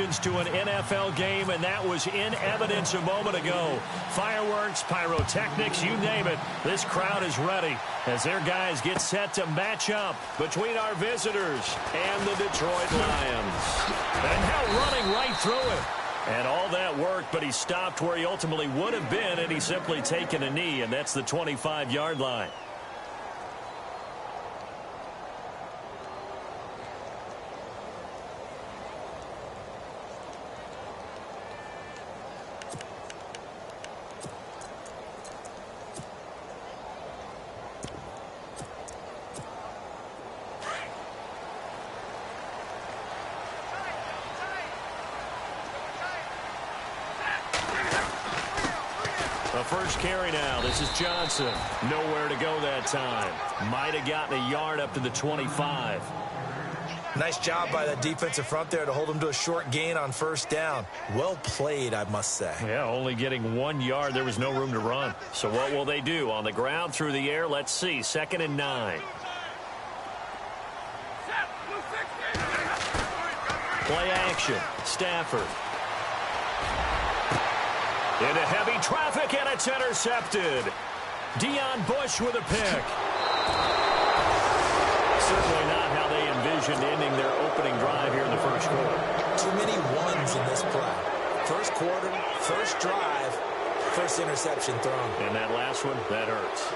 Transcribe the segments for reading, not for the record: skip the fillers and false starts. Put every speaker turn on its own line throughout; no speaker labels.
interceptions to an NFL game, and that was in evidence a moment ago. Fireworks, pyrotechnics, you name it. This crowd is ready as their guys get set to match up between our visitors and the Detroit Lions. And now running right through it. And all that work, but he stopped where he ultimately would have been, and he's simply taken a knee, and that's the 25-yard line. The first carry now. This is Johnson. Nowhere to go that time. Might have gotten a yard up to the 25.
Nice job by that defensive front there to hold him to a short gain on first down. Well played, I must say.
Yeah, only getting 1 yard. There was no room to run. So what will they do? On the ground, through the air? Let's see. 2nd and 9. Play action. Stafford. Into heavy traffic, and it's intercepted. Deion Bush with a pick. Certainly not how they envisioned ending their opening drive here in the first quarter.
Too many ones in this play. First quarter, first drive, first interception thrown.
And that last one, that hurts.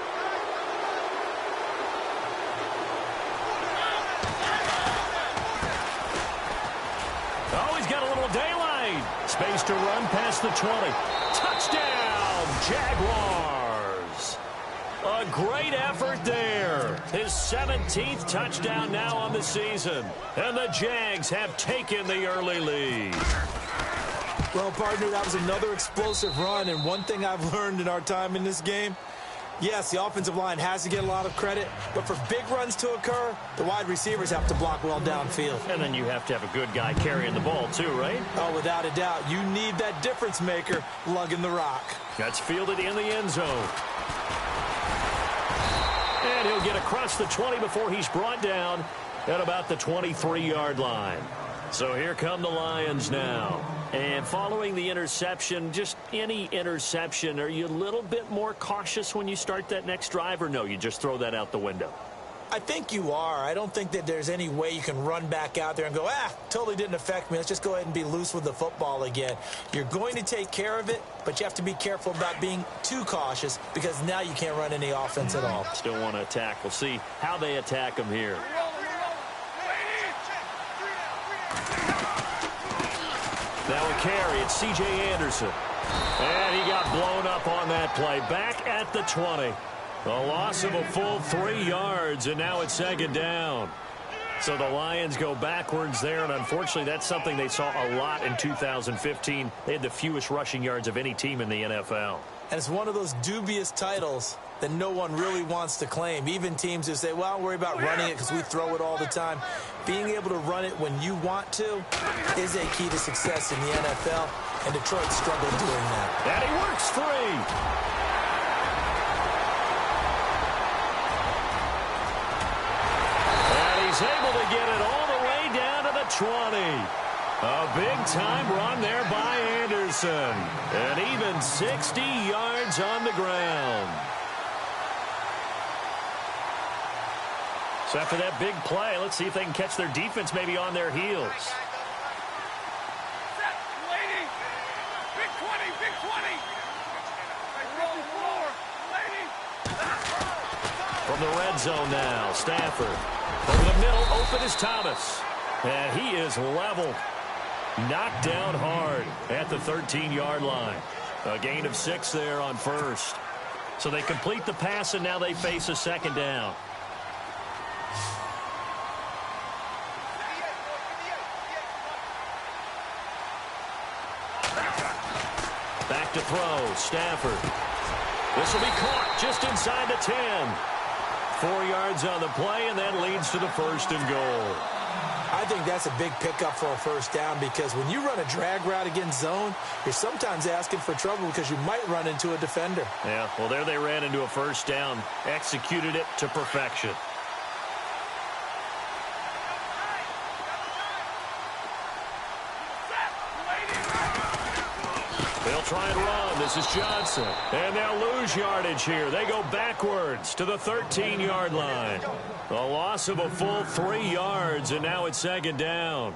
Oh, he's got a little daylight. Space to run past the 20. Touchdown, Jaguars. A great effort there. His 17th touchdown now on the season. And the Jags have taken the early lead.
Well, partner, that was another explosive run. And one thing I've learned in our time in this game, yes, the offensive line has to get a lot of credit, but for big runs to occur, the wide receivers have to block well downfield.
And then you have to have a good guy carrying the ball too, right?
Oh, without a doubt. You need that difference maker lugging the rock.
That's fielded in the end zone. And he'll get across the 20 before he's brought down at about the 23-yard line. So here come the Lions now. And following the interception, just any interception, are you a little bit more cautious when you start that next drive, or no, you just throw that out the window?
I think you are. I don't think that there's any way you can run back out there and go, totally didn't affect me. Let's just go ahead and be loose with the football again. You're going to take care of it, but you have to be careful about being too cautious because now you can't run any offense at all.
Still want to attack. We'll see how they attack him here. Now a carry, it's C.J. Anderson. And he got blown up on that play. Back at the 20. A loss of a full 3 yards, and now it's 2nd down. So the Lions go backwards there, and unfortunately that's something they saw a lot in 2015. They had the fewest rushing yards of any team in the NFL.
And it's one of those dubious titles that no one really wants to claim. Even teams who say, well, don't worry about running it because we throw it all the time. Being able to run it when you want to is a key to success in the NFL, and Detroit struggled doing that.
And he works free. He's able to get it all the way down to the 20. A big-time run there by Anderson. And even 60 yards on the ground. So after that big play, let's see if they can catch their defense maybe on their heels. From the red zone now, Stafford. Over the middle, open is Thomas. And he is leveled. Knocked down hard at the 13-yard line. A gain of 6 there on first. So they complete the pass, and now they face a 2nd down. Back to throw, Stafford. This will be caught just inside the 10. 4 yards on the play, and that leads to the 1st and goal.
I think that's a big pickup for a first down because when you run a drag route against zone, you're sometimes asking for trouble because you might run into a defender.
Yeah, well, there they ran into a first down, executed it to perfection. They'll try and run. This is Johnson. And they'll lose yardage here. They go backwards to the 13-yard line. A loss of a full 3 yards, and now it's second down.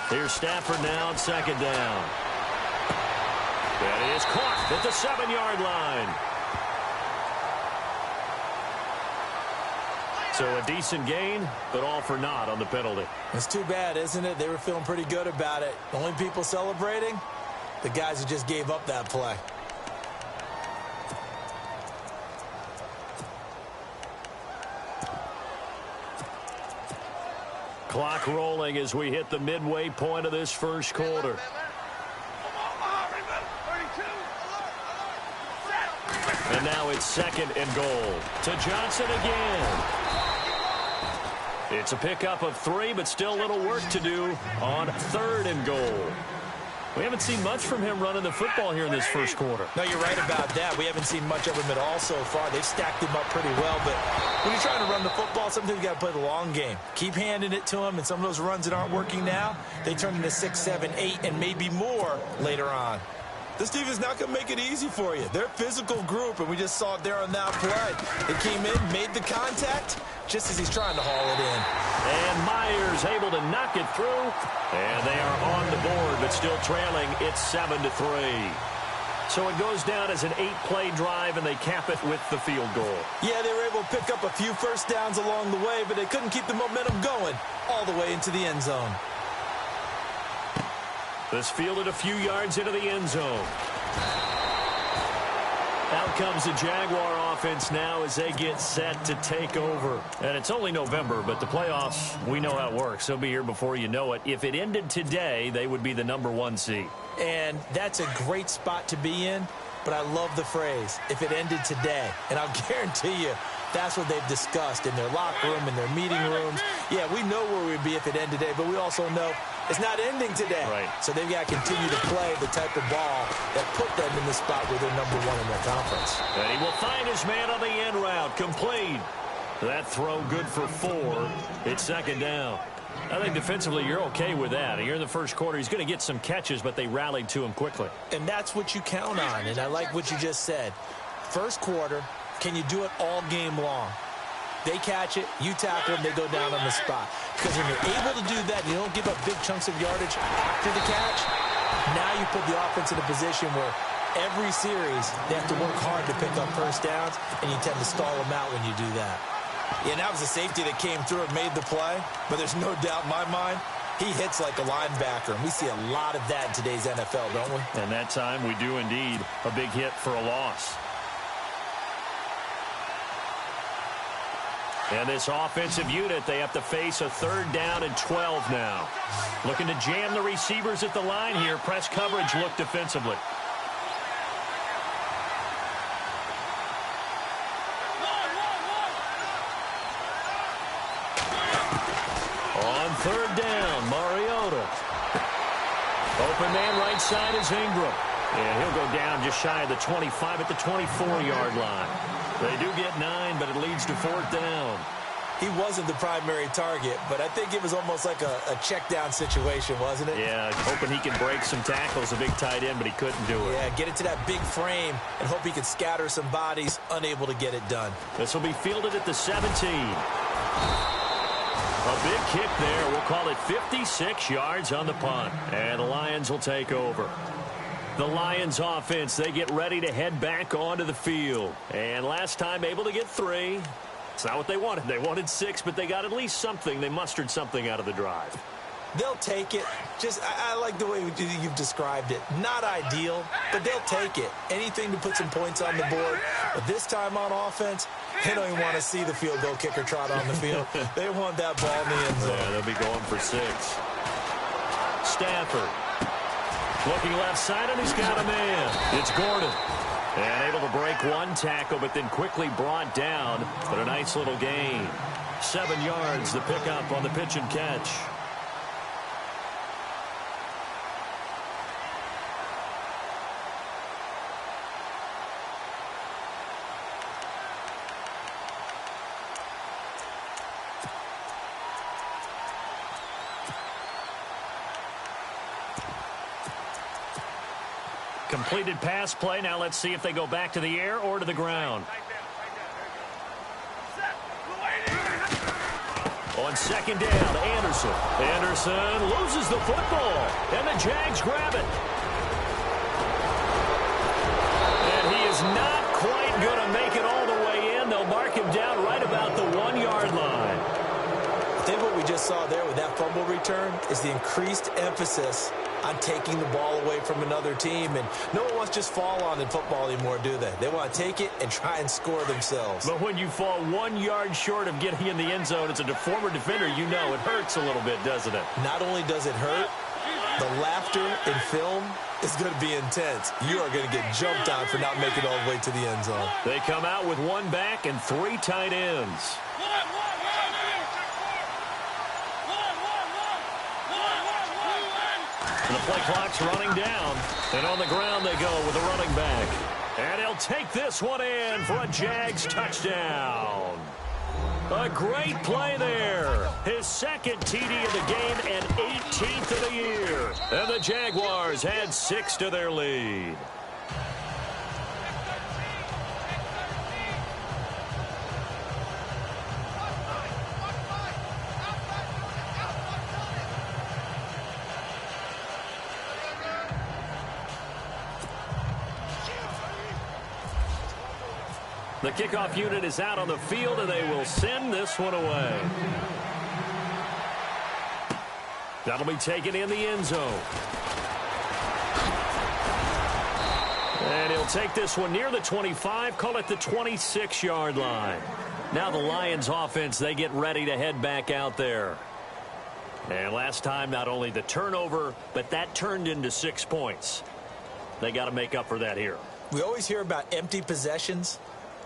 Here's Stafford now on second down. And he is caught at the 7-yard line. So a decent gain, but all for naught on the penalty.
It's too bad, isn't it? They were feeling pretty good about it. The only people celebrating, the guys who just gave up that play.
Clock rolling as we hit the midway point of this first quarter. And now it's second and goal. To Johnson again. It's a pickup of 3, but still a little work to do on third and goal. We haven't seen much from him running the football here in this first quarter.
No, you're right about that. We haven't seen much of him at all so far. They've stacked him up pretty well, but when you're trying to run the football, sometimes you got to play the long game. Keep handing it to him, and some of those runs that aren't working now, they turn into 6, 7, 8, and maybe more later on. This team is not going to make it easy for you. They're a physical group, and we just saw it there on that play. They came in, made the contact, just as he's trying to haul it in.
And Myers able to knock it through. And they are on the board, but still trailing. It's 7-3. So it goes down as an 8-play drive, and they cap it with the field goal.
Yeah, they were able to pick up a few first downs along the way, but they couldn't keep the momentum going all the way into the end zone.
This fielded a few yards into the end zone. Out comes the Jaguar offense now as they get set to take over. And it's only November, but the playoffs, we know how it works. They'll be here before you know it. If it ended today, they would be the #1 seed.
And that's a great spot to be in, but I love the phrase, if it ended today. And I'll guarantee you, that's what they've discussed in their locker room, in their meeting rooms. Yeah, we know where we'd be if it ended today, but we also know it's not ending today.
Right.
So they've got to continue to play the type of ball that put them in the spot where they're #1 in their conference.
And he will find his man on the end route. Complete. That throw good for 4. It's second down. I think defensively you're okay with that. You're in the first quarter. He's going to get some catches, but they rallied to him quickly.
And that's what you count on, and I like what you just said. First quarter, can you do it all game long? They catch it, you tackle them, they go down on the spot. Because when you're able to do that, you don't give up big chunks of yardage after the catch, now you put the offense in a position where every series they have to work hard to pick up first downs, and you tend to stall them out when you do that. Yeah, and that was a safety that came through and made the play, but there's no doubt in my mind, he hits like a linebacker, and we see a lot of that in today's NFL, don't we?
And that time we do indeed. A big hit for a loss. And this offensive unit, they have to face a 3rd down and 12 now. Looking to jam the receivers at the line here. Press coverage look defensively. On 3rd down, Mariota. Open man right side is Ingram. And he'll go down just shy of the 25 at the 24-yard line. They do get 9, but it leads to 4th down.
He wasn't the primary target, but I think it was almost like a check down situation, wasn't it?
Yeah, hoping he can break some tackles, a big tight end, but he couldn't do it.
Yeah, get it to that big frame and hope he can scatter some bodies, unable to get it done.
This will be fielded at the 17. A big kick there. We'll call it 56 yards on the punt. And the Lions will take over. The Lions offense, they get ready to head back onto the field. And last time able to get 3. It's not what they wanted. They wanted 6, but they got at least something. They mustered something out of the drive.
They'll take it. I like the way you've described it. Not ideal, but they'll take it. Anything to put some points on the board. But this time on offense, they don't even want to see the field goal kicker trot on the field. They want that ball in the end zone.
Yeah, they'll be going for 6. Stafford. Looking left side, and he's got a man. It's Gordon. And able to break one tackle, but then quickly brought down. But a nice little gain. 7 yards, the pickup on the pitch and catch. Completed pass play. Now let's see if they go back to the air or to the ground. On second down, Anderson. Anderson loses the football, and the Jags grab it. And he is not quite going to make it all the way in. They'll mark him down right about the 1-yard line.
I think what we just saw there with that fumble return is the increased emphasis on taking the ball away from another team. And no one wants to just fall on in football anymore, do they? They want to take it and try and score themselves.
But when you fall 1 yard short of getting in the end zone as a former defender, you know it hurts a little bit, doesn't it?
Not only does it hurt, the laughter in film is going to be intense. You are going to get jumped on for not making it all the way to the end zone.
They come out with 1 back and 3 tight ends. The play clock's running down, and on the ground they go with a running back. And he'll take this one in for a Jags touchdown. A great play there. His second TD of the game and 18th of the year. And the Jaguars add 6 to their lead. The kickoff unit is out on the field, and they will send this one away. That'll be taken in the end zone. And he'll take this one near the 25, call it the 26-yard line. Now the Lions offense, they get ready to head back out there. And last time, not only the turnover, but that turned into 6 points. They got to make up for that here.
We always hear about empty possessions,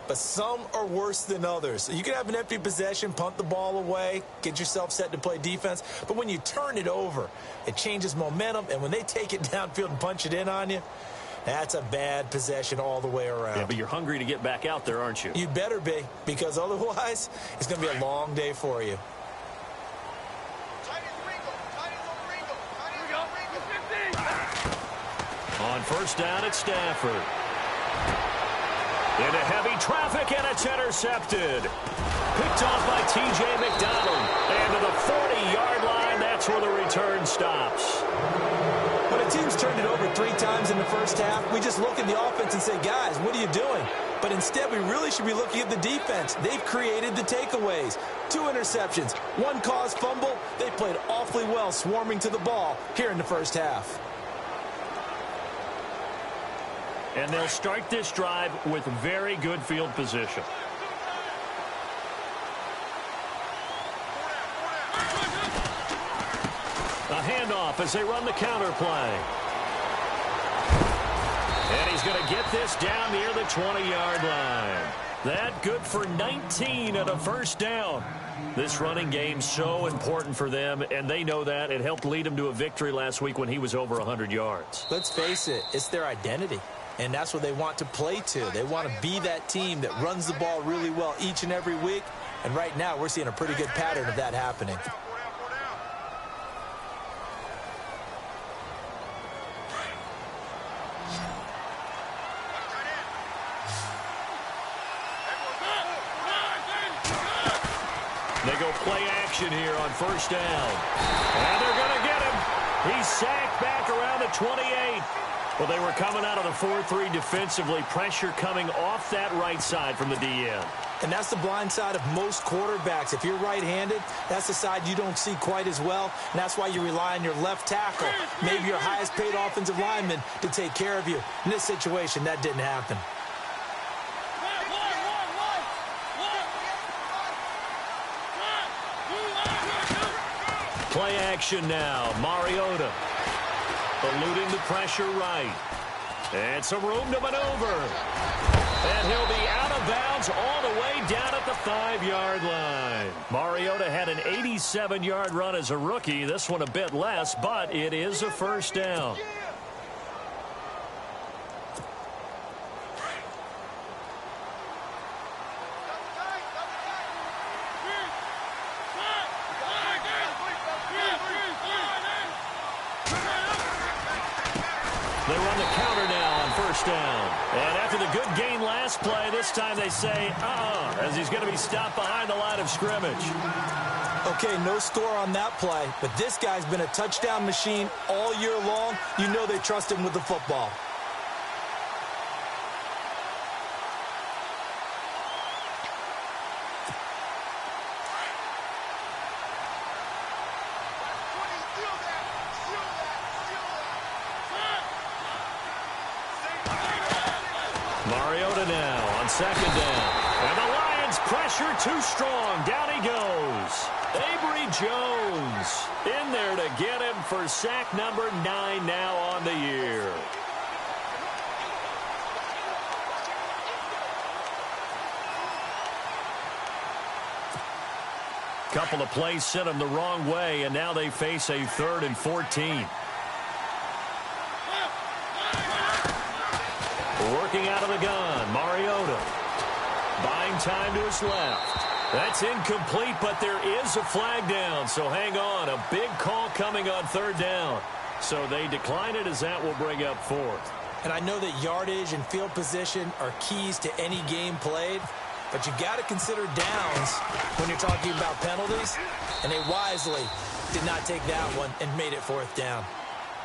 but some are worse than others. You can have an empty possession, punt the ball away, get yourself set to play defense. But when you turn it over, it changes momentum. And when they take it downfield and punch it in on you, that's a bad possession all the way around.
Yeah, but you're hungry to get back out there, aren't you?
You better be, because otherwise it's going to be a long day for you.
On first down, it's Stafford. Into heavy traffic, and it's intercepted. Picked off by T.J. McDonald. And to the 40-yard line, that's where the return stops.
When a team's turned it over 3 times in the first half, we just look at the offense and say, guys, what are you doing? But instead, we really should be looking at the defense. They've created the takeaways. 2 interceptions, 1 caused fumble. They played awfully well swarming to the ball here in the first half.
And they'll start this drive with very good field position. A handoff as they run the counter play. And he's going to get this down near the 20-yard line. That good for 19 at a first down. This running game's so important for them, and they know that. It helped lead them to a victory last week when he was over 100 yards.
Let's face it, it's their identity. And that's what they want to play to. They want to be that team that runs the ball really well each and every week. And right now, we're seeing a pretty good pattern of that happening.
They go play action here on first down. And they're going to get him. He's sacked back around the 28. Well, they were coming out of the 4-3 defensively. Pressure coming off that right side from the DN.
And that's the blind side of most quarterbacks. If you're right-handed, that's the side you don't see quite as well. And that's why you rely on your left tackle, maybe your highest-paid offensive lineman, to take care of you. In this situation, that didn't happen. Play
action now. Mariota eluding the pressure right. And some room to maneuver. And he'll be out of bounds all the way down at the 5-yard line. Mariota had an 87-yard run as a rookie. This one a bit less, but it is a first down. They run the counter now on first down. And after the good gain last play, this time they say, as he's going to be stopped behind the line of scrimmage.
Okay, no score on that play, but this guy's been a touchdown machine all year long. You know they trust him with the football.
Mariota now on second down. And the Lions pressure too strong. Down he goes. Avery Jones in there to get him for sack number 9 now on the year. Couple of plays sent them the wrong way, and now they face a 3rd and 14. Working out of the gun, Mariota. Buying time to his left. That's incomplete, but there is a flag down, so hang on. A big call coming on 3rd down. So they decline it as that will bring up 4th.
And I know that yardage and field position are keys to any game played, but you got to consider downs when you're talking about penalties, and they wisely did not take that one and made it 4th down.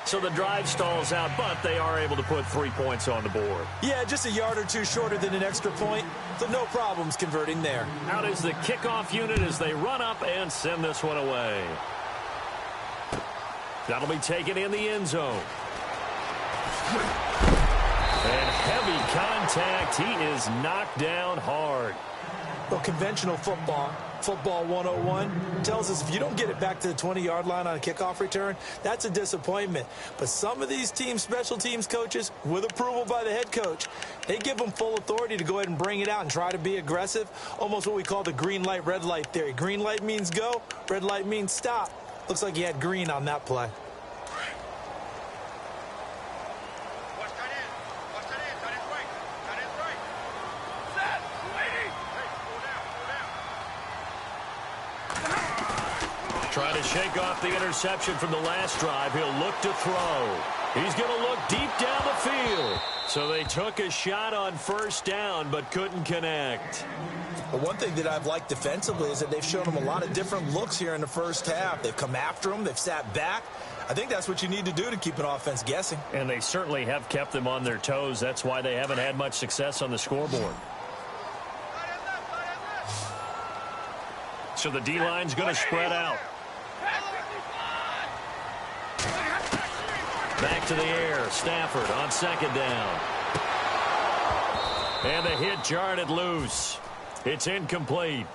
So the drive stalls out, but they are able to put 3 points on the board.
Yeah, just a yard or two shorter than an extra point, so no problems converting there.
Out is the kickoff unit as they run up and send this one away. That'll be taken in the end zone. And heavy contact. He is knocked down hard.
Well, conventional football 101, tells us if you don't get it back to the 20-yard line on a kickoff return, that's a disappointment. But some of these teams, special teams coaches, with approval by the head coach, they give them full authority to go ahead and bring it out and try to be aggressive, almost what we call the green light, red light theory. Green light means go, red light means stop. Looks like he had green on that play.
Trying to shake off the interception from the last drive. He'll look to throw. He's going to look deep down the field. So they took a shot on first down but couldn't connect.
But one thing that I've liked defensively is that they've shown him a lot of different looks here in the first half. They've come after him. They've sat back. I think that's what you need to do to keep an offense guessing.
And they certainly have kept them on their toes. That's why they haven't had much success on the scoreboard. So the D-line's going to spread out. Back to the air. Stafford on second down. And the hit jarred it loose. It's incomplete.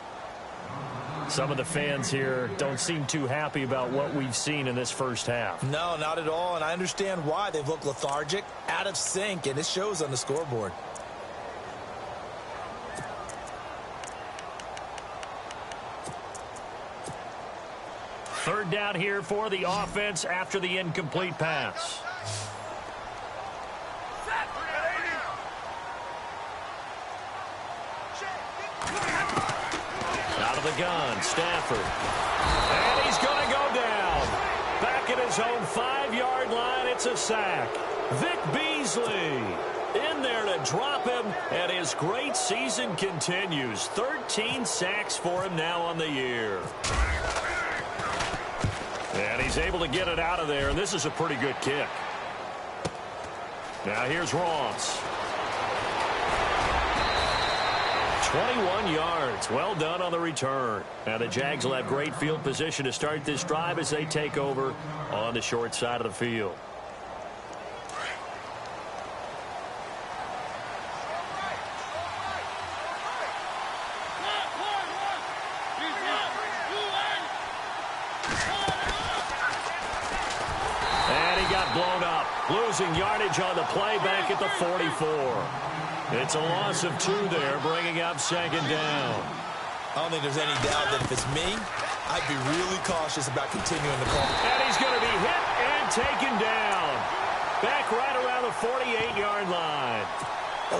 Some of the fans here don't seem too happy about what we've seen in this first half.
No, not at all, and I understand why. They've looked lethargic, out of sync, and it shows on the scoreboard.
Third down here for the offense after the incomplete pass. Out of the gun, Stafford. And he's going to go down. Back at his own 5-yard line, it's a sack. Vic Beasley in there to drop him, and his great season continues. 13 sacks for him now on the year. And he's able to get it out of there, and this is a pretty good kick. Now here's Ross. 21 yards. Well done on the return. Now the Jags will have great field position to start this drive as they take over on the short side of the field. And he got blown up. Losing yardage on the play back at the 44. It's a loss of 2 there, bringing up second down.
I don't think there's any doubt that if it's me, I'd be really cautious about continuing the call.
And he's going to be hit and taken down. Back right around the 48-yard line.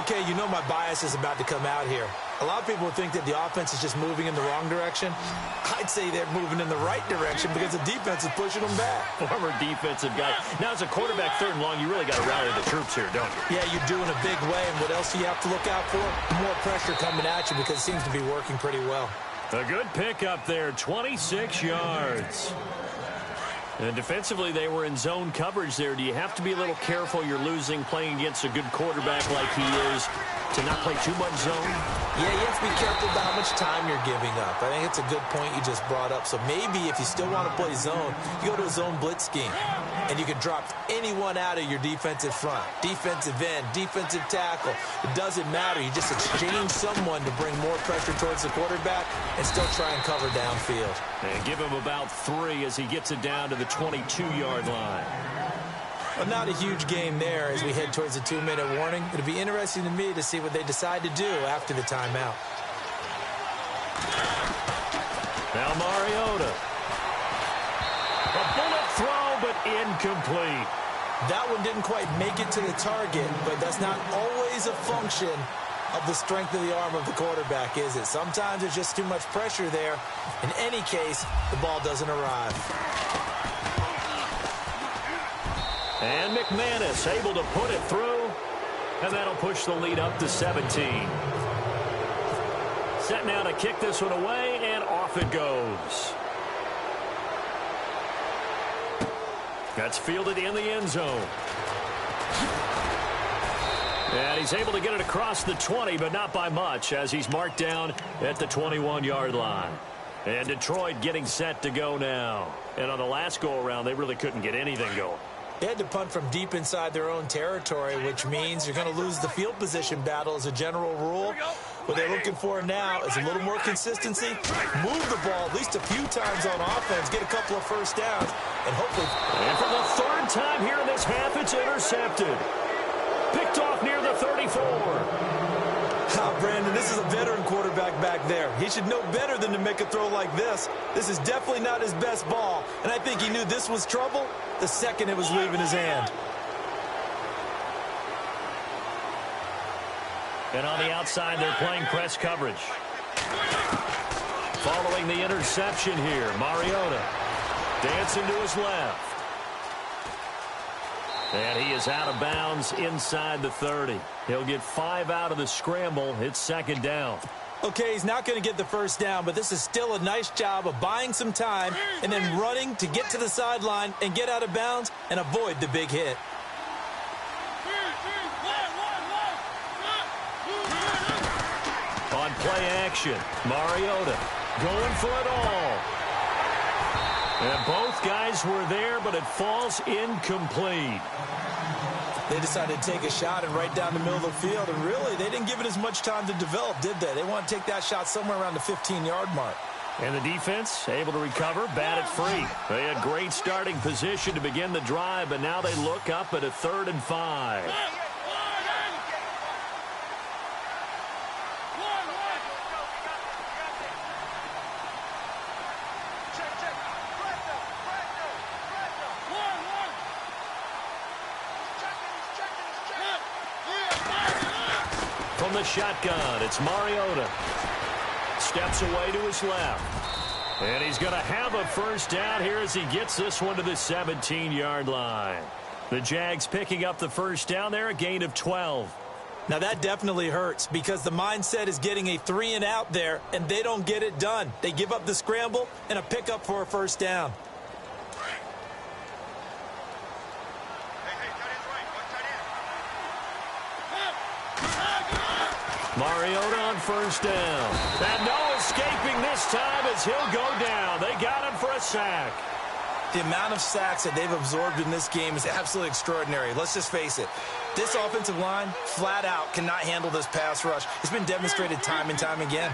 Okay, you know my bias is about to come out here. A lot of people think that the offense is just moving in the wrong direction. I'd say they're moving in the right direction because the defense is pushing them back.
Former defensive guy. Now, as a quarterback, 3rd and long, you really got to rally the troops here, don't you?
Yeah, you're doing a big way, and what else do you have to look out for? More pressure coming at you because it seems to be working pretty well.
A good pickup there, 26 yards. And defensively, they were in zone coverage there. Do you have to be a little careful? You're losing playing against a good quarterback like he is to not play too much zone?
Yeah, you have to be careful about how much time you're giving up. I think it's a good point you just brought up. So maybe if you still want to play zone, you go to a zone blitz scheme. And you can drop anyone out of your defensive front. Defensive end, defensive tackle. It doesn't matter. You just exchange someone to bring more pressure towards the quarterback and still try and cover downfield.
And give him about 3 as he gets it down to the 22-yard line.
Well, not a huge game there as we head towards the 2-minute warning. It'll be interesting to me to see what they decide to do after the timeout.
Now Mariota. A bullet throw, but incomplete.
That one didn't quite make it to the target, but that's not always a function of the strength of the arm of the quarterback, is it? Sometimes there's just too much pressure there. In any case, the ball doesn't arrive.
And McManus able to put it through, and that'll push the lead up to 17. Set now to kick this one away, and off it goes. That's fielded in the end zone. And he's able to get it across the 20, but not by much, as he's marked down at the 21-yard line. And Detroit getting set to go now. And on the last go-around, they really couldn't get anything going.
They had to punt from deep inside their own territory, which means you're going to lose the field position battle as a general rule. What they're looking for now is a little more consistency, move the ball at least a few times on offense, get a couple of first downs, and hopefully...
And for the 3rd time here in this half, it's intercepted. Picked off near the 34.
Brandon, this is a veteran quarterback back there. He should know better than to make a throw like this. This is definitely not his best ball, and I think he knew this was trouble the second it was leaving his hand.
And on the outside, they're playing press coverage. Following the interception here, Mariota dancing to his left. And he is out of bounds inside the 30. He'll get 5 out of the scramble. It's 2nd down.
Okay, he's not going to get the first down, but this is still a nice job of buying some time and then running to get to the sideline and get out of bounds and avoid the big hit.
On play action, Mariota going for it all. And both guys were there, but it falls incomplete.
They decided to take a shot and right down the middle of the field, and really, they didn't give it as much time to develop, did they? They want to take that shot somewhere around the 15-yard mark.
And the defense able to recover, bat it free. They had great starting position to begin the drive, but now they look up at a 3rd and 5. From the shotgun, it's Mariota. Steps away to his left. And he's going to have a first down here as he gets this one to the 17-yard line. The Jags picking up the first down there, a gain of 12.
Now that definitely hurts because the mindset is getting a 3-and-out there, and they don't get it done. They give up the scramble and a pickup for a first down.
Mariota on first down. And no escaping this time as he'll go down. They got him for a sack.
The amount of sacks that they've absorbed in this game is absolutely extraordinary. Let's just face it. This offensive line, flat out, cannot handle this pass rush. It's been demonstrated time and time again.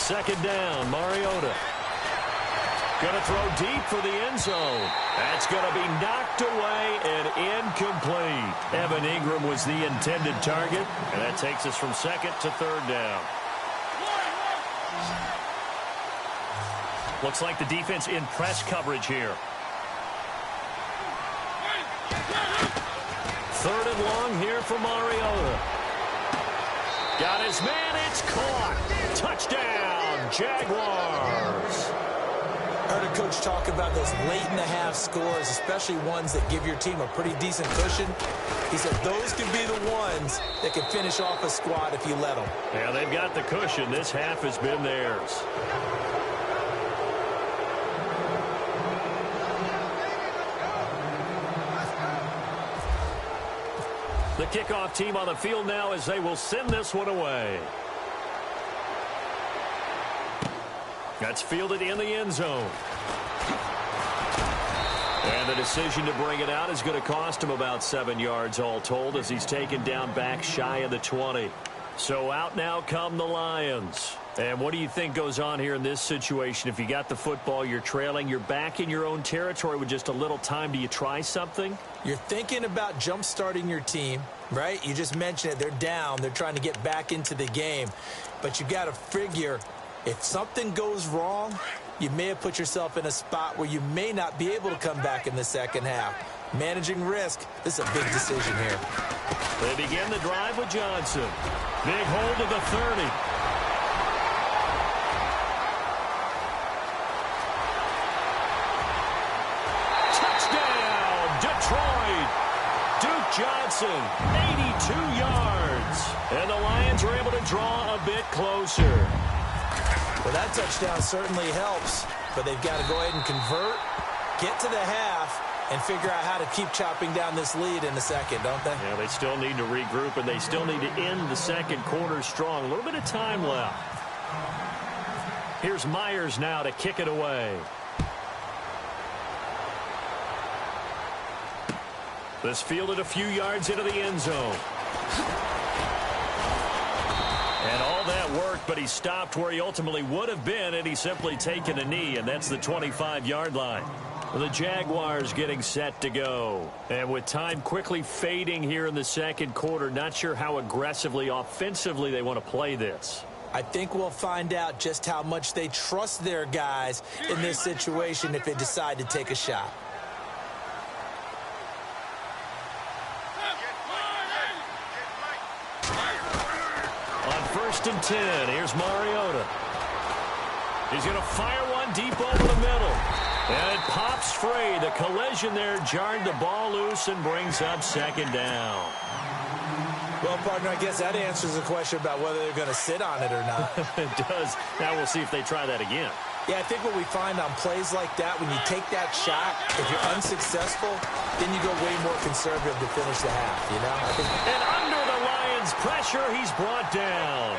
second down. Mariota going to throw deep for the end zone. That's going to be knocked away and incomplete. Evan Ingram was the intended target, and that takes us from second to third down. Looks like the defense in press coverage here. Third and long here for Mariota. Got his man. It's caught. Touchdown, Jaguars.
I heard a coach talk about those late-in-the-half scores, especially ones that give your team a pretty decent cushion. He said those could be the ones that can finish off a squad if you let them.
Yeah, they've got the cushion. This half has been theirs. The kickoff team on the field now as they will send this one away. That's fielded in the end zone. And the decision to bring it out is going to cost him about 7 yards all told as he's taken down back shy of the 20. So out now come the Lions. And what do you think goes on here in this situation? If you got the football, you're trailing, you're back in your own territory with just a little time. Do you try something?
You're thinking about jump-starting your team, right? You just mentioned it. They're down. They're trying to get back into the game. But you got to figure if something goes wrong, you may have put yourself in a spot where you may not be able to come back in the second half. Managing risk, this is a big decision here.
They begin the drive with Johnson. Big hold of the 30. Touchdown, Detroit. Duke Johnson, 82 yards. And the Lions are able to draw a bit closer.
Well, that touchdown certainly helps, but they've got to go ahead and convert, get to the half, and figure out how to keep chopping down this lead in the second, don't they?
Yeah, they still need to regroup, and they still need to end the second quarter strong. A little bit of time left. Here's Myers now to kick it away. This fielded a few yards into the end zone. And all that worked, but he stopped where he ultimately would have been, and he's simply taken a knee, and that's the 25-yard line. The Jaguars getting set to go. And with time quickly fading here in the second quarter, not sure how aggressively, offensively they want to play this.
I think we'll find out just how much they trust their guys in this situation if they decide to take a shot.
On 1st and 10, here's Mariota. He's going to fire one deep over the middle. And it pops free. The collision there jarred the ball loose and brings up second down.
Well, partner, I guess that answers the question about whether they're going to sit on it or not.
It does. Now we'll see if they try that again.
Yeah, I think what we find on plays like that, when you take that shot, if you're unsuccessful, then you go way more conservative to finish the half, you know?
And under the Lions' pressure, he's brought down.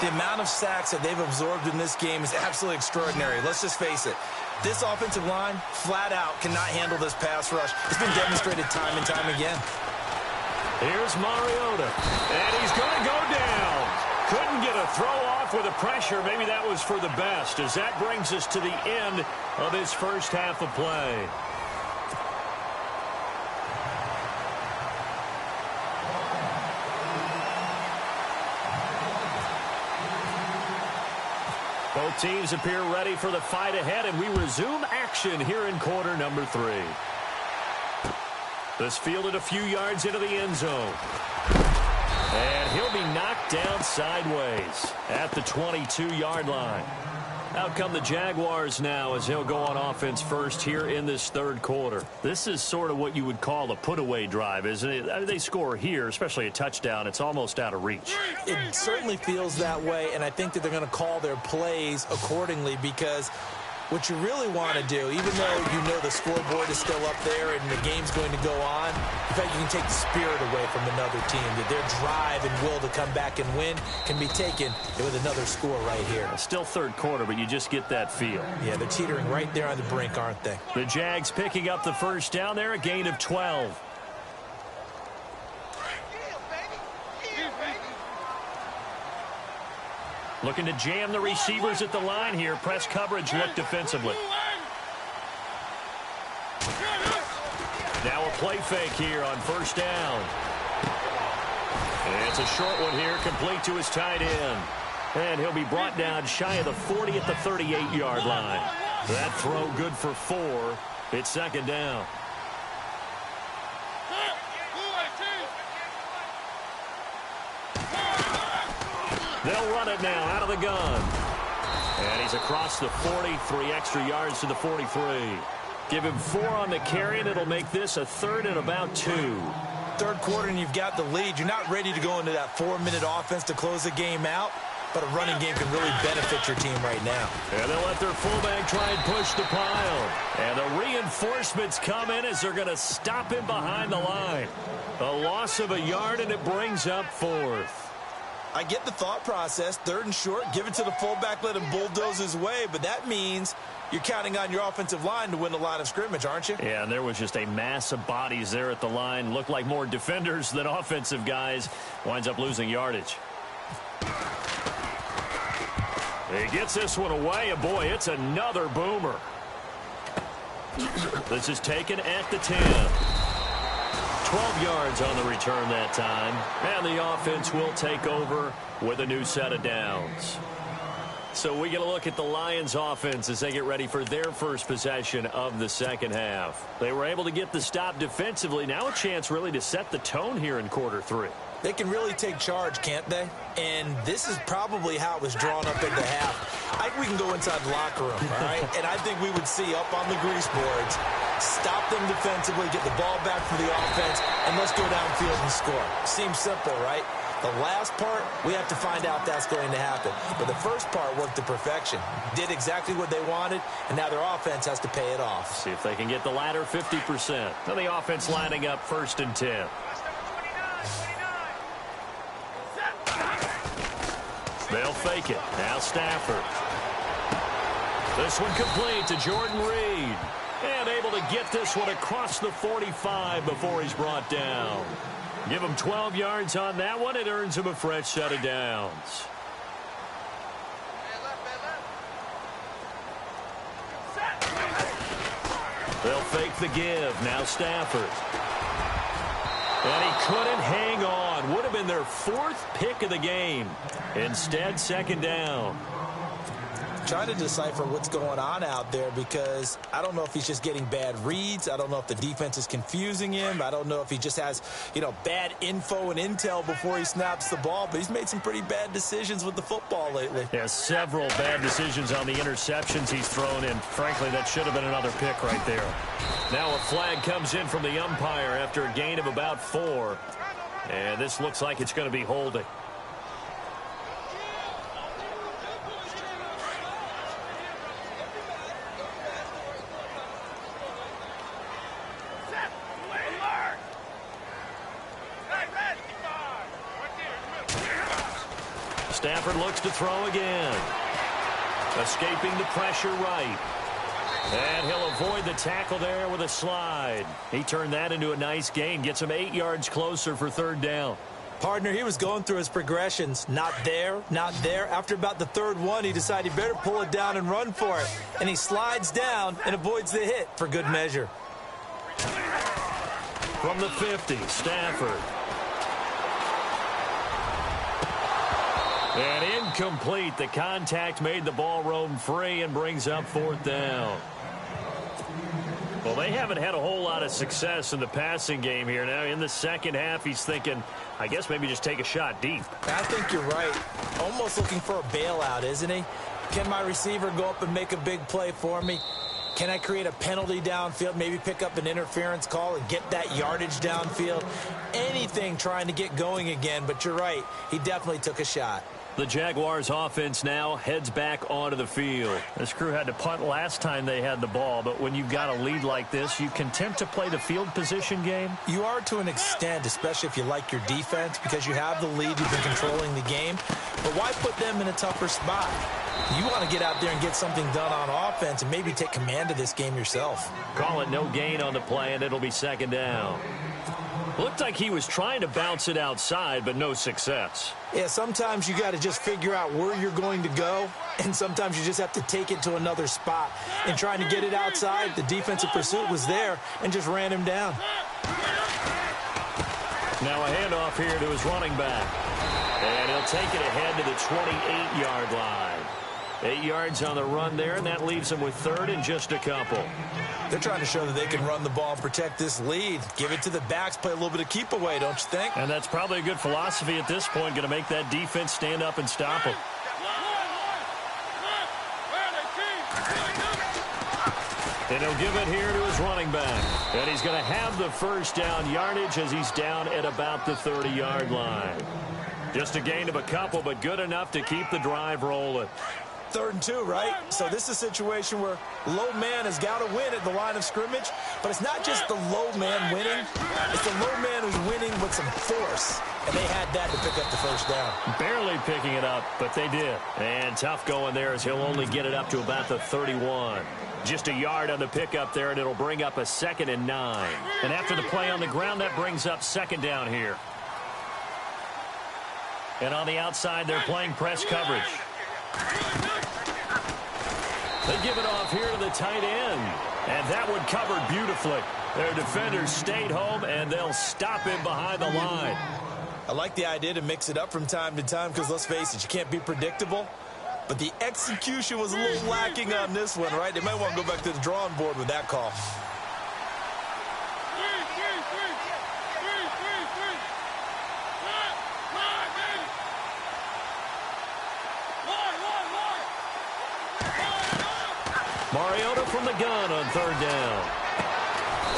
The amount of sacks that they've absorbed in this game is absolutely extraordinary. Let's just face it. This offensive line, flat out, cannot handle this pass rush. It's been demonstrated time and time again.
Here's Mariota, and he's going to go down. Couldn't get a throw off with the pressure. Maybe that was for the best, as that brings us to the end of his first half of play. Both teams appear ready for the fight ahead, and we resume action here in quarter number 3. This fielded a few yards into the end zone. And he'll be knocked down sideways at the 22-yard line. Out come the Jaguars now as they'll go on offense first here in this third quarter. This is sort of what you would call a put-away drive, isn't it? I mean, they score here, especially a touchdown. It's almost out of reach.
It certainly feels that way, and I think that they're going to call their plays accordingly, because what you really want to do, even though you know the scoreboard is still up there and the game's going to go on, in fact, you can take the spirit away from another team, that their drive and will to come back and win can be taken with another score right here.
Still third quarter, but you just get that feel.
Yeah, they're teetering right there on the brink, aren't they?
The Jags picking up the first down there, a gain of 12. Looking to jam the receivers at the line here. Press coverage look defensively. Now a play fake here on first down. And it's a short one here, complete to his tight end. And he'll be brought down shy of the 40 at the 38-yard line. That throw good for 4. It's second down. They'll run it now out of the gun. And he's across the 40, 3 extra yards to the 43. Give him 4 on the carry, and it'll make this a 3rd and about 2.
Third quarter, and you've got the lead. You're not ready to go into that 4-minute offense to close the game out, but a running game can really benefit your team right now.
And they'll let their fullback try and push the pile. And the reinforcements come in as they're going to stop him behind the line. A loss of a yard, and it brings up 4th.
I get the thought process. 3rd and short, give it to the fullback, let him bulldoze his way, but that means you're counting on your offensive line to win the line of scrimmage, aren't you?
Yeah, and there was just a mass of bodies there at the line. Looked like more defenders than offensive guys. Winds up losing yardage. He gets this one away, and boy, it's another boomer. This is taken at the 10. 12 yards on the return that time. And the offense will take over with a new set of downs. So we get a look at the Lions offense as they get ready for their first possession of the second half. They were able to get the stop defensively. Now a chance really to set the tone here in quarter 3.
They can really take charge, can't they? And this is probably how it was drawn up in the half. I think we can go inside the locker room, all right? And I think we would see up on the grease boards, stop them defensively, get the ball back from the offense, and let's go downfield and score. Seems simple, right? The last part, we have to find out that's going to happen. But the first part worked to perfection. Did exactly what they wanted, and now their offense has to pay it off.
See if they can get the latter 50%. Now the offense lining up 1st and 10. They'll fake it. Now Stafford. This one complete to Jordan Reed. And able to get this one across the 45 before he's brought down. Give him 12 yards on that one. It earns him a fresh set of downs. They'll fake the give. Now Stafford. And he couldn't hang on. Would have been their 4th pick of the game. Instead, second down.
Trying to decipher what's going on out there because I don't know if he's just getting bad reads. I don't know if the defense is confusing him. I don't know if he just has, bad info and intel before he snaps the ball. But he's made some pretty bad decisions with the football lately.
Yeah, several bad decisions on the interceptions he's thrown in. Frankly, that should have been another pick right there. Now a flag comes in from the umpire after a gain of about 4. And this looks like it's going to be holding. Stafford looks to throw again. Escaping the pressure right. And he'll avoid the tackle there with a slide. He turned that into a nice gain. Gets him 8 yards closer for 3rd down.
Partner, he was going through his progressions. Not there, not there. After about the 3rd one, he decided he better pull it down and run for it. And he slides down and avoids the hit for good measure.
From the 50, Stafford. And incomplete. The contact made the ball roam free and brings up 4th down. Well, they haven't had a whole lot of success in the passing game here. Now, in the second half, he's thinking, I guess maybe just take a shot deep.
I think you're right. Almost looking for a bailout, isn't he? Can my receiver go up and make a big play for me? Can I create a penalty downfield, maybe pick up an interference call and get that yardage downfield? Anything trying to get going again, but you're right. He definitely took a shot.
The Jaguars offense now heads back onto the field. This crew had to punt last time they had the ball, but when you've got a lead like this, you can attempt to play the field position game.
You are to an extent, especially if you like your defense, because you have the lead, you've been controlling the game. But why put them in a tougher spot? You want to get out there and get something done on offense and maybe take command of this game yourself.
Call it no gain on the play, and it'll be second down. Looked like he was trying to bounce it outside, but no success.
Yeah, sometimes you got to just figure out where you're going to go, and sometimes you just have to take it to another spot. And trying to get it outside, the defensive pursuit was there and just ran him down.
Now a handoff here to his running back. And he'll take it ahead to the 28-yard line. 8 yards on the run there, and that leaves him with third and just a couple.
They're trying to show that they can run the ball and protect this lead. Give it to the backs, play a little bit of keep away, don't you think?
And that's probably a good philosophy at this point, going to make that defense stand up and stop him. And he'll give it here to his running back. And he's going to have the first down yardage as he's down at about the 30-yard line. Just a gain of a couple, but good enough to keep the drive rolling.
3rd and 2, right? So this is a situation where low man has got to win at the line of scrimmage, but it's not just the low man winning. It's the low man who's winning with some force, and they had that to pick up the first down. Barely picking it up, but they did. And tough going there as he'll only get it up to about the 31. Just a yard on the pickup there, and it'll bring up a 2nd and 9. And after the play on the ground, that brings up 2nd down here. And on the outside, they're playing press coverage. They give it off here to the tight end. And that one covered beautifully. Their defenders stayed home, and they'll stop him behind the line. I like the idea to mix it up from time to time because, let's face it, you can't be predictable. But the execution was a little lacking on this one, right? They might want to go back to the drawing board with that call. Mariota from the gun on 3rd down.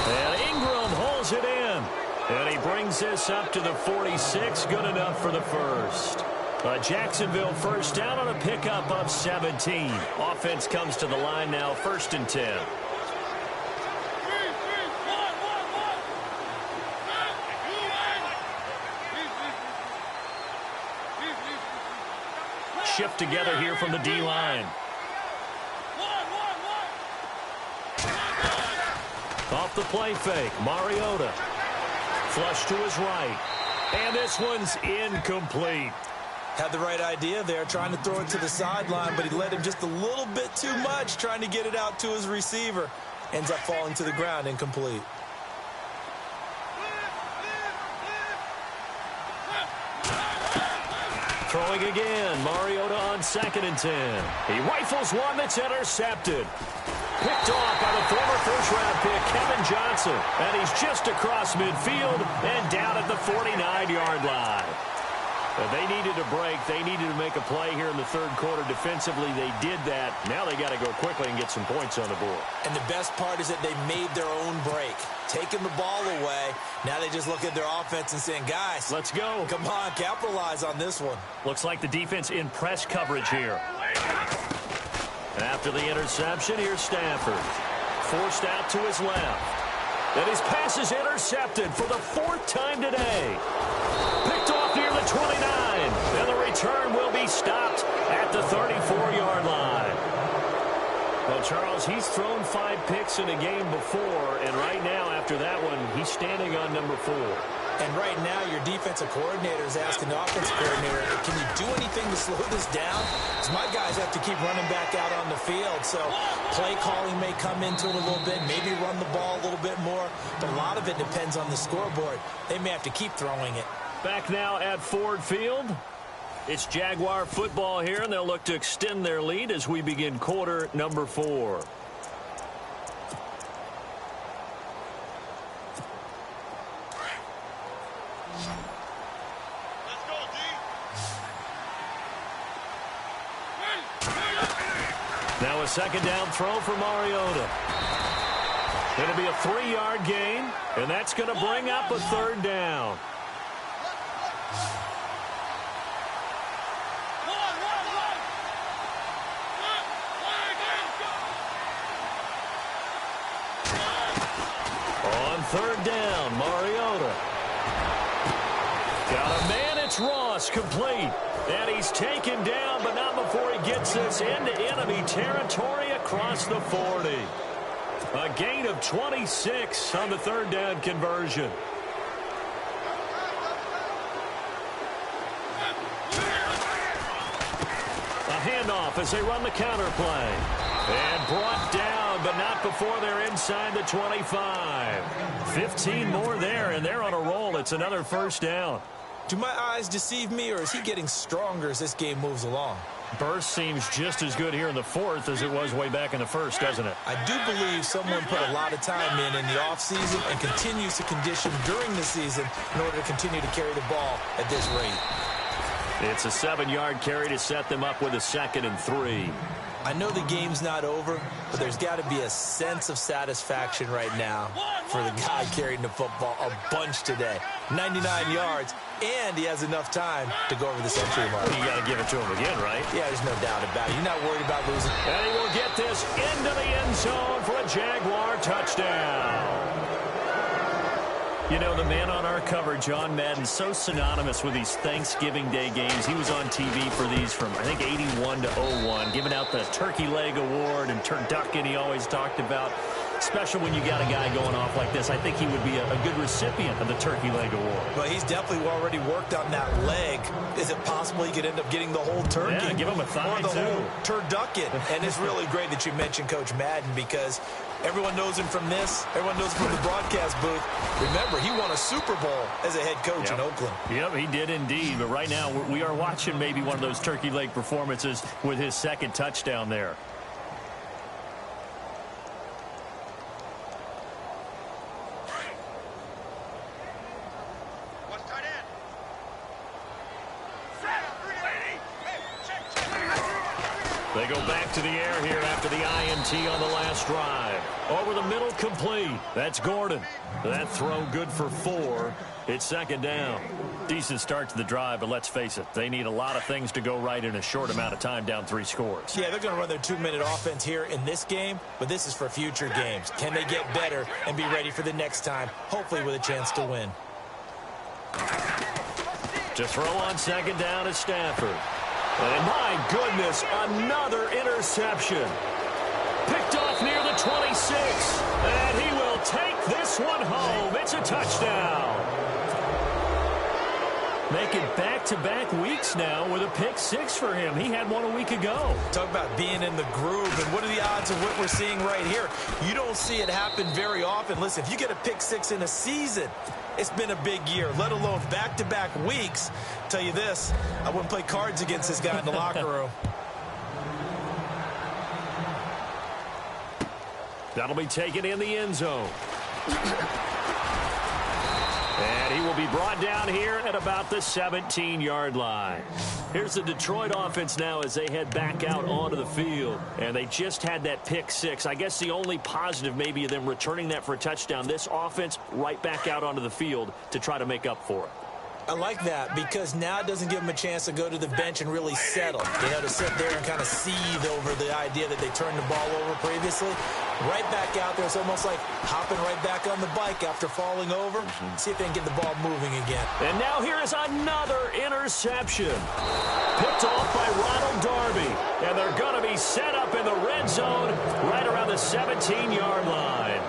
And Ingram holds it in. And he brings this up to the 46. Good enough for the first. Jacksonville first down on a pickup of 17. Offense comes to the line now, 1st and 10. Shift together here from the D-line. Off the play fake, Mariota. Flush to his right. And this one's incomplete. Had the right idea there, trying to throw it to the sideline, but he led him just a little bit too much, trying to get it out to his receiver. Ends up falling to the ground, incomplete. Throwing again, Mariota on 2nd and 10. He rifles one that's intercepted. Picked off by the former first-round pick, Kevin Johnson. And he's just across midfield and down at the 49-yard line. They needed a break. They needed to make a play here in the 3rd quarter. Defensively, they did that. Now they got to go quickly and get some points on the board. And the best part is that they made their own break. Taking the ball away. Now they just look at their offense and saying, guys, let's go. Come on, capitalize on this one. Looks like the defense in press coverage here. After the interception, here's Stafford. Forced out to his left. And his pass is intercepted for the 4th time today. Picked off near the 29. And the return will be stopped at the 34-yard line. Well, Charles, he's thrown 5 picks in a game before. And right now, after that one, he's standing on number 4. And right now, your defensive coordinator is asking the offensive coordinator, can you do anything to slow this down? Because my guys have to keep running back out on the field. So play calling may come into it a little bit, maybe run the ball a little bit more. But a lot of it depends on the scoreboard. They may have to keep throwing it. Back now at Ford Field. It's Jaguar football here, and they'll look to extend their lead as we begin quarter number 4. Now a 2nd down throw for Mariota. It'll be a 3-yard gain, and that's going to bring up a 3rd down. On 3rd down, Mariota. Got a man, it's Ross, complete. And he's taken down, but not before he gets this into enemy territory across the 40. A gain of 26 on the 3rd down conversion.
off as they run the counter play. And brought down, but not before they're inside the 25. 15 more there, and they're on a roll. It's another first down.
Do my eyes deceive me, or is he getting stronger as this game moves along?
Burst seems just as good here in the fourth as it was way back in the first, doesn't it?
I do believe someone put a lot of time in the offseason and continues to condition during the season in order to continue to carry the ball at this rate.
It's a 7-yard carry to set them up with a 2nd and 3.
I know the game's not over, but there's got to be a sense of satisfaction right now for the guy carrying the football a bunch today. 99 yards, and he has enough time to go over the century mark.
You got to give it to him again, right?
Yeah, there's no doubt about it. You're not worried about losing.
And he will get this into the end zone for a Jaguar touchdown. You know, the man on our cover, John Madden, so synonymous with these Thanksgiving Day games. He was on TV for these from, I think, 81 to 01, giving out the Turkey Leg Award and turducken he always talked about. Special when you got a guy going off like this. I think he would be a good recipient of the Turkey Leg Award.
Well, he's definitely already worked on that leg. Is it possible he could end up getting the whole turkey?
Yeah, give him a thigh,
or the
too.
whole turducken. And it's really great that you mentioned Coach Madden, because everyone knows him from this. Everyone knows him from the broadcast booth. Remember, he won a Super Bowl as a head coach in Oakland.
Yep, he did indeed. But right now, we are watching maybe one of those turkey leg performances with his 2nd touchdown there. They go back to the air here after the INT on the last drive. Over the middle, complete. That's Gordon. That throw good for 4. It's 2nd down. Decent start to the drive, but let's face it, they need a lot of things to go right in a short amount of time, down 3 scores.
Yeah, they're going to run their 2-minute offense here in this game, but this is for future games. Can they get better and be ready for the next time, hopefully with a chance to win?
To throw on 2nd down is Stafford. And my goodness, another interception. Picked off near the 26. And he will take this one home. It's a touchdown. Making back-to-back weeks now with a pick 6 for him. He had one a week ago.
Talk about being in the groove, and what are the odds of what we're seeing right here? You don't see it happen very often. Listen, if you get a pick 6 in a season, it's been a big year, let alone back-to-back weeks. Tell you this, I wouldn't play cards against this guy in the locker room.
That'll be taken in the end zone. And he will be brought down here at about the 17-yard line. Here's the Detroit offense now as they head back out onto the field. And they just had that pick 6. I guess the only positive maybe of them returning that for a touchdown. This offense right back out onto the field to try to make up for it.
I like that, because now it doesn't give them a chance to go to the bench and really settle. They had to sit there and kind of seethe over the idea that they turned the ball over previously. Right back out there, it's almost like hopping right back on the bike after falling over. See if they can get the ball moving again.
And now here is another interception. Picked off by Ronald Darby. And they're going to be set up in the red zone right around the 17-yard line.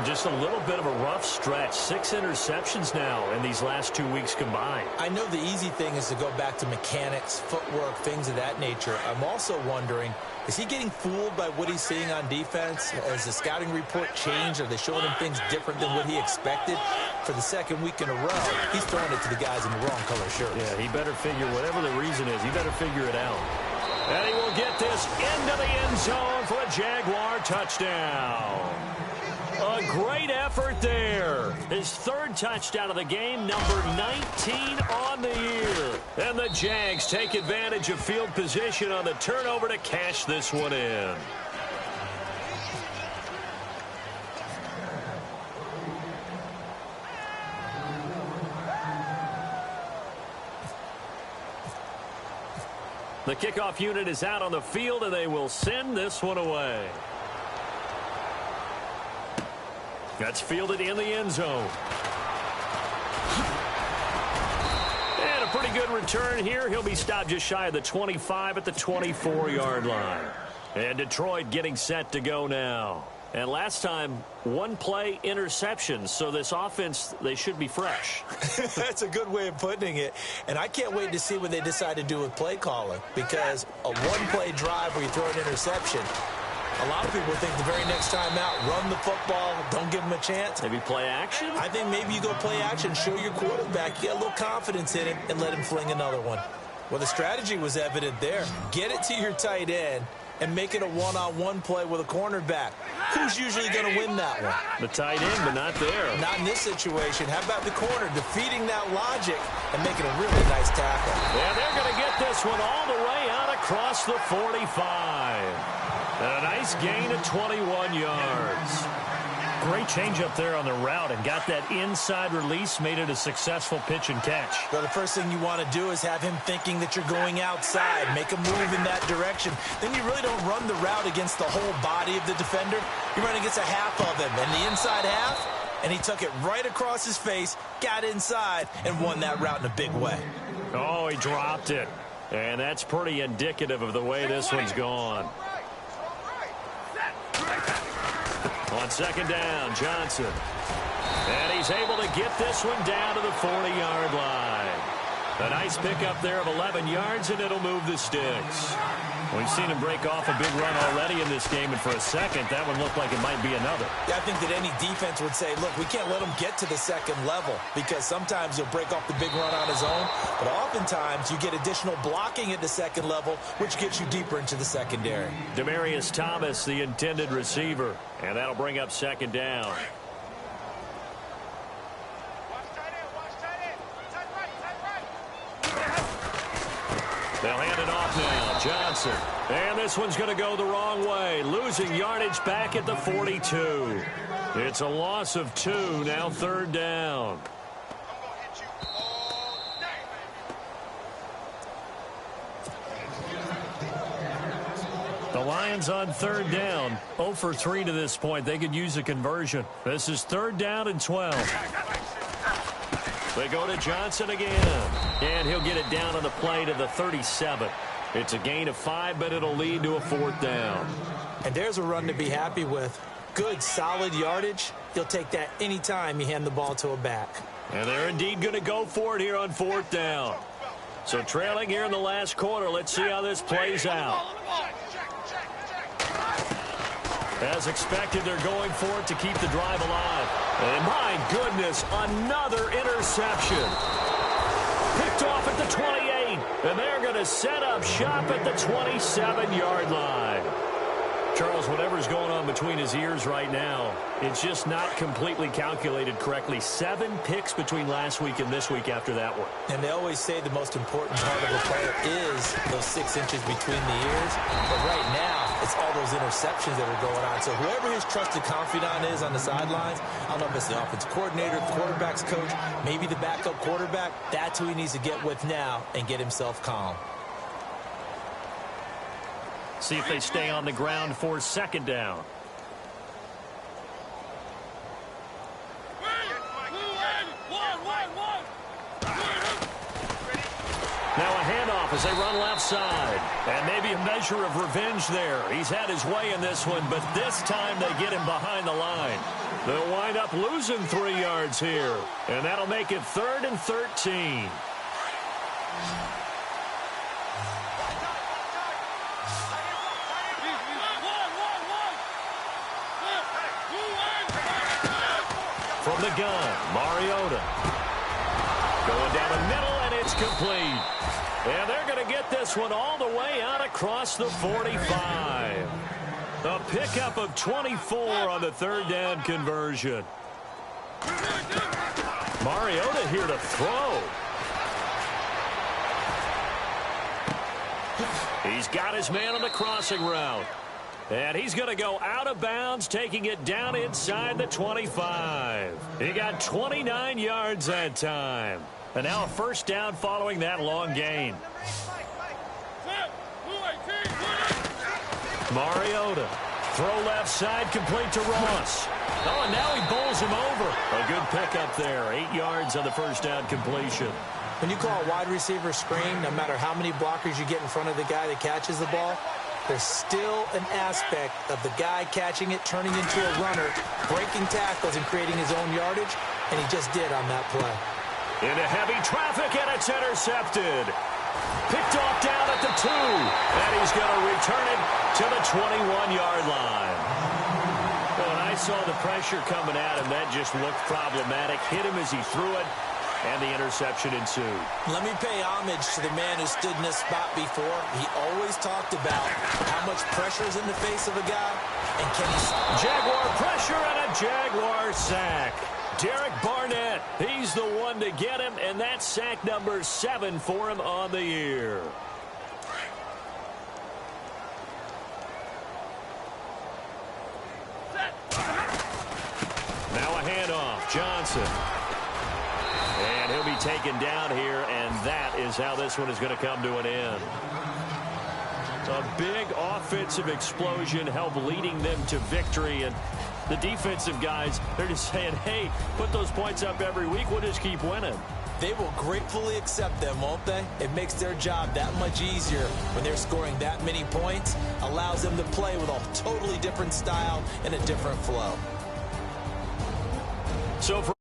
Just a little bit of a rough stretch. 6 interceptions now in these last 2 weeks combined.
I know the easy thing is to go back to mechanics, footwork, things of that nature. I'm also wondering, is he getting fooled by what he's seeing on defense? Has the scouting report changed? Are they showing him things different than what he expected? For the 2nd week in a row, he's throwing it to the guys in the wrong color shirts.
Yeah, he better figure, whatever the reason is, he better figure it out. And he will get this into the end zone for a Jaguar touchdown. A great effort there. His 3rd touchdown of the game, number 19 on the year. And the Jags take advantage of field position on the turnover to cash this one in. The kickoff unit is out on the field, and they will send this one away. That's fielded in the end zone. And a pretty good return here. He'll be stopped just shy of the 25 at the 24-yard line. And Detroit getting set to go now. And last time, one play interception. So this offense, they should be fresh.
That's a good way of putting it. And I can't wait to see what they decide to do with play calling, because a one-play drive where you throw an interception, a lot of people think the very next time out, run the football, don't give them a chance.
Maybe play action?
I think maybe you go play action, show your quarterback, get a little confidence in him, and let him fling another one. Well, the strategy was evident there. Get it to your tight end and make it a one-on-one play with a cornerback. Who's usually going to win that one?
The tight end, but not there.
Not in this situation. How about the corner defeating that logic and making a really nice tackle?
Yeah, they're going to get this one all the way out across the 45. And a nice gain of 21 yards. Great change up there on the route and got that inside release, made it a successful pitch and catch.
Well, the first thing you want to do is have him thinking that you're going outside, make a move in that direction. Then you really don't run the route against the whole body of the defender. You run against a half of him, and the inside half, and he took it right across his face, got inside, and won that route in a big way.
Oh, he dropped it. And that's pretty indicative of the way this one's gone. On second down, Johnson. And he's able to get this one down to the 40-yard line. A nice pickup there of 11 yards, and it'll move the sticks. We've seen him break off a big run already in this game, and for a second, that one looked like it might be another.
Yeah, I think that any defense would say, look, we can't let him get to the second level, because sometimes he'll break off the big run on his own, but oftentimes you get additional blocking at the second level, which gets you deeper into the secondary.
Demaryius Thomas, the intended receiver, and that'll bring up second down. They'll hand it off now. Johnson. And this one's going to go the wrong way. Losing yardage back at the 42. It's a loss of 2. Now third down. The Lions on third down. 0 for 3 to this point. They could use a conversion. This is third down and 12. They go to Johnson again. And he'll get it down on the play to the 37. It's a gain of 5, but it'll lead to a fourth down.
And there's a run to be happy with. Good, solid yardage. You'll take that anytime you hand the ball to a back.
And they're indeed going to go for it here on fourth down. So trailing here in the last quarter. Let's see how this plays out. As expected, they're going for it to keep the drive alive. And my goodness, another interception. Picked off at the 28, and they're going to set up shop at the 27-yard line. Charles, whatever's going on between his ears right now, it's just not completely calculated correctly. 7 picks between last week and this week after that one.
And they always say the most important part of a player is those 6 inches between the ears. But right now, it's all those interceptions that are going on. So whoever his trusted confidant is on the sidelines, I don't know if it's the offensive coordinator, the quarterback's coach, maybe the backup quarterback, that's who he needs to get with now and get himself calm.
See if they stay on the ground for second down. Now a handoff as they run left side. And maybe a measure of revenge there. He's had his way in this one, but this time they get him behind the line. They'll wind up losing 3 yards here. And that'll make it 3rd and 13. From the gun, Mariota. Going down the middle, and it's complete. And they're going to get this one all the way out across the 45. A pickup of 24 on the third down conversion. Mariota here to throw. He's got his man on the crossing route. And he's going to go out of bounds, taking it down inside the 25. He got 29 yards that time. And now a first down following that long gain. Mariota. Throw left side, complete to Ross. Oh, and now he bowls him over. A good pickup there. 8 yards on the first down completion.
When you call a wide receiver screen, no matter how many blockers you get in front of the guy that catches the ball, there's still an aspect of the guy catching it, turning into a runner, breaking tackles and creating his own yardage, and he just did on that play.
Into heavy traffic, and it's intercepted. Picked off down at the 2, and he's going to return it to the 21-yard line. When I saw the pressure coming at him, that just looked problematic. Hit him as he threw it, and the interception ensued.
Let me pay homage to the man who stood in this spot before. He always talked about how much pressure is in the face of a guy, and can he...
Jaguar pressure and a Jaguar sack. Derek Barnett, he's the one to get him, and that's sack number 7 for him on the year. Now a handoff, Johnson. And he'll be taken down here, and that is how this one is going to come to an end. A big offensive explosion helped leading them to victory, and the defensive guys, they're just saying, hey, put those points up every week, we'll just keep winning.
They will gratefully accept them, won't they? It makes their job that much easier when they're scoring that many points, allows them to play with a totally different style and a different flow.
So for